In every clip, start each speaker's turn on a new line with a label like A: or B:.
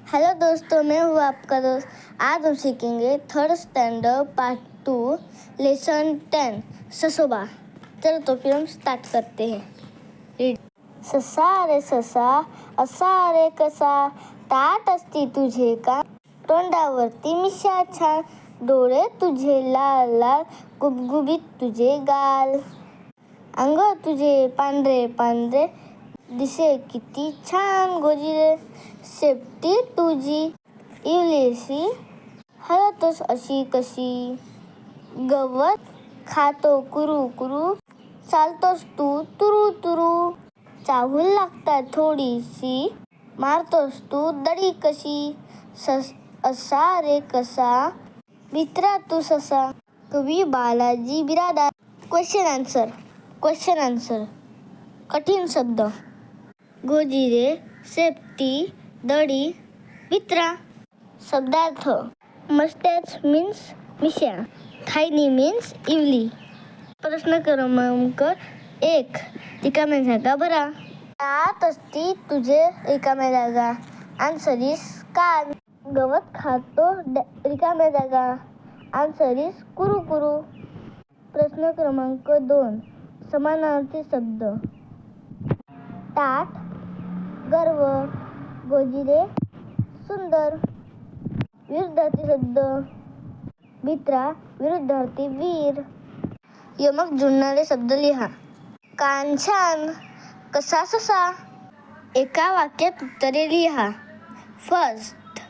A: Hello दोस्तों, मैं हूँ आपका दोस्त। आज हम सीखेंगे थर्ड स्टैंडर्ड पार्ट 2 लेसन 10 ससोबा। चलो तो फिर हम स्टार्ट करते हैं। ससा रे ससा, असा रे कसा, ताट असती तुझे का, तोंडावरती मिशा छान, डोळे तुझे लाल लाल, गुबगुबीत तुझे गाल, अंग तुझे पांढरे पांढरे, दिसे किती छान गोजिरे, शेपटी तुझी इवलीशी, हलतोस अशी कशी, गवत खातो कुरू कुरू, चालतोस तू तुरू तुरू, चाहूल लागतात थोडीशी, मारतोस तू दडी कशी, असा रे कसा, भित्रा तू ससा. कवी बालाजी बिरादार. Question answer. कठीण शब्द. गोजिरे, शेपटी, दडी, भित्रा. शब्दार्थ. मस्टॅच मीन्स मिशा, थायनी मीन्स इवली. प्रश्न क्रमांक 1. रिकाम्या जागा भरा. तात असती तुझे रिकाम्या जागा. आन्सर इज कान. गवत खातो रिकाम्या जागा. आन्सर इज कुरू कुरू. प्रश्न क्रमांक 2. समानार्थी शब्द. ताट, गर्व, गोजिरे, सुंदर. विरुद्धार्थी शब्द. भित्रा, विरुद्धार्थी वीर. यमक जुळणारे शब्द लिहा. कान छान, कसा ससा. एका वाक्यात उत्तरे लिहा. फर्स्ट,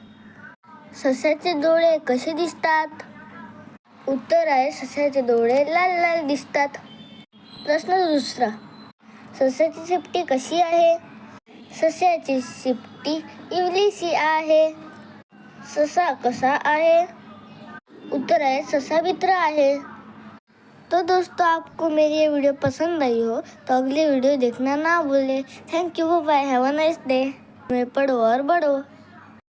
A: सस्याचे डोळे कसे दिसतात? उत्तर आहे, सस्याचे डोळे लाल लाल दिसतात. प्रश्न दुसरा, सस्याची शेपटी कशी आहे? सस्याची शेपटी इवलीशी आहे. ससा कसा आहे? उत्तर आहे, ससा भित्रा आहे. तो दोस्तों, आपको मेरी ये वीडियो पसंद आई हो तो अगले वीडियो देखना ना भूलें. Thank you, bye, have a nice day. में पढ़ो और बढ़ो.